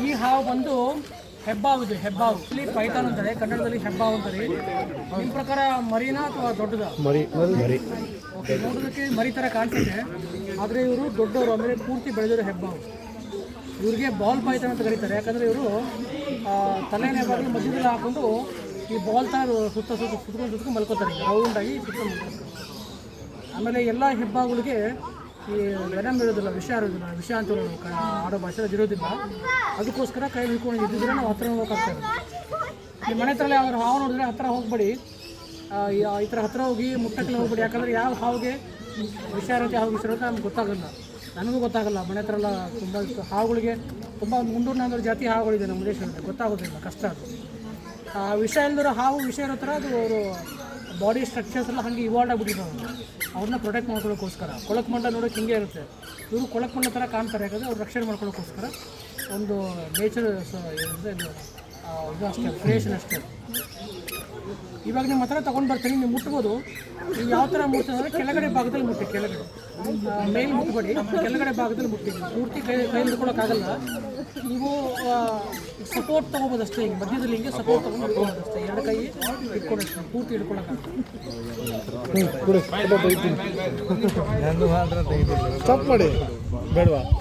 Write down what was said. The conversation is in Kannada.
ಈ ಹಾವು ಬಂದು ಹೆಬ್ಬಾವು ಇದೆ. ಹೆಬ್ಬಾವು ಇಲ್ಲಿ ಪೈಥಾನ್ ಅಂತಾರೆ, ಕನ್ನಡದಲ್ಲಿ ಹೆಬ್ಬಾವು ಅಂತಾರೆ. ನಿಮ್ಮ ಪ್ರಕಾರ ಮರಿನಾ ಅಥವಾ ದೊಡ್ಡದ? ಮರಿ. ಓಕೆ, ನೋಡೋದಕ್ಕೆ ಮರಿ ಥರ ಕಾಣಿಸುತ್ತೆ, ಆದರೆ ಇವರು ದೊಡ್ಡವರು, ಅಂದರೆ ಪೂರ್ತಿ ಬೆಳೆದಿರೋ ಹೆಬ್ಬಾವು. ಇವ್ರಿಗೆ ಬಾಲ್ ಪೈಥಾನ್ ಅಂತ ಕರೀತಾರೆ, ಯಾಕಂದರೆ ಇವರು ತಲೆನೇ ಬಾಗಿ ಮಧ್ಯದಲ್ಲಿ ಹಾಕ್ಕೊಂಡು ಈ ಬಾಲ್ ಥರ ಸುತ್ಕೊಂಡು ಮಲ್ಕೋತಾರೆ, ರೌಂಡಾಗಿ ಸುತ್ಕೊಂಡು ಮಲ್ಕೋತಾರೆ. ಆಮೇಲೆ ಎಲ್ಲ ಹೆಬ್ಬಾವುಗಳಿಗೆ ಈ ವೆನಮ್ ಇರೋದಿಲ್ಲ, ವಿಷ ಇರೋದಿಲ್ಲ, ವಿಷ ಅಂತ ಆಡೋ ಭಾಷೆ ಅದು ಇರೋದಿಲ್ಲ. ಅದಕ್ಕೋಸ್ಕರ ಕೈ ಹಿಡ್ಕೊಂಡು ಇದ್ದಿದ್ರೆ ನಾವು ಹತ್ರ ಹೋಗೋಕ್ಕಾಗ್ತದೆ. ನಿಮ್ಮ ಮನೆ ಹತ್ರ ಯಾವ್ದಾದ್ರು ಹಾವು ನೋಡಿದ್ರೆ ಹತ್ತಿರ ಹೋಗ್ಬೇಡಿ, ಈ ಥರ ಹತ್ತಿರ ಹೋಗಿ ಮುಟ್ಟಕ್ಕೆ ಹೋಗ್ಬೇಡಿ. ಯಾಕಂದರೆ ಯಾವ ಹಾವಿಗೆ ವಿಷ ಇರುತ್ತೆ, ಯಾವ ವಿಷ ಇರುತ್ತೆ ನಮ್ಗೆ ಗೊತ್ತಾಗಲ್ಲ, ನನಗೂ ಗೊತ್ತಾಗಲ್ಲ. ಮನೆ ಹತ್ರ ಎಲ್ಲ ತುಂಬ ಹಾವುಗಳಿಗೆ ತುಂಬ 300-400 ಜಾತಿ ಹಾವುಗಳಿದೆ ನಮ್ಮ ದೇಶದಲ್ಲಿ, ಗೊತ್ತಾಗೋದಿಲ್ಲ, ಕಷ್ಟ ಅದು. ವಿಷ ಇಲ್ದಿರೋ ಹಾವು ವಿಷ ಇರೋ ಥರ ಅದು ಅವರು ಬಾಡಿ ಸ್ಟ್ರಕ್ಚರ್ಸ್ ಎಲ್ಲ ಹಾಗೆ ಇವಾಲ್ವ್ ಆಗಿಬಿಟ್ಟಿದ್ದಾವೆ. ಅವ್ರನ್ನ ಪ್ರೊಟೆಕ್ಟ್ ಮಾಡ್ಕೊಳ್ಳೋಕ್ಕೋಸ್ಕರ ಕೊಳಕಮಂಡ ನೋಡೋಕೆ ಹಿಂಗೆ ಇರುತ್ತೆ, ಇವರು ಕೊಳಕಮಂಡ ಥರ ಕಾಣ್ತಾರೆ, ಯಾಕಂದರೆ ಅವ್ರು ರಕ್ಷಣೆ ಮಾಡ್ಕೊಳ್ಳೋಕ್ಕೋಸ್ಕರ ಒಂದು ನೇಚರ್ ಇದು ಅಷ್ಟೇ, ಕ್ರಿಯೇಷನ್ ಅಷ್ಟೇ. ಇವಾಗ ನಿಮ್ಮ ಹತ್ರ ತೊಗೊಂಡು ಬರ್ತೀನಿ, ನೀವು ಮುಟ್ಬೋದು. ನೀವು ಯಾವ ಥರ ಮುಟ್ತಂದರೆ ಕೆಳಗಡೆ ಭಾಗದಲ್ಲಿ ಮುಟ್ಟಿ, ಕೆಳಗಡೆ ಮೇಲೆ ಮುಟ್ಬೇಡಿ, ಕೆಳಗಡೆ ಭಾಗದಲ್ಲಿ ಮುಟ್ಟಿ. ಪೂರ್ತಿ ಕೈ ಹಿಡ್ಕೊಳ್ಳೋಕ್ಕಾಗಲ್ಲ, ನೀವು ಸಪೋರ್ಟ್ ತೊಗೋಬೋದು ಅಷ್ಟೇ. ಹಿಂಗೆ ಮಧ್ಯದಲ್ಲಿ ಹಿಂಗೆ ಸಪೋರ್ಟ್ ತೊಗೊಂಡು ಹಿಡ್ಕೊಳ್ಳೋದು ಅಷ್ಟೇ, ಎರಡು ಕೈ ಹಿಡ್ಕೊಳ್ಳೋಷ್ಟು, ಪೂರ್ತಿ ಹಿಡ್ಕೊಳ್ಳೋಕ್ಕಾಗಲ್ಲ. ಸ್ಟಾಪ್ ಮಾಡಿ ಬೇಡವಾ?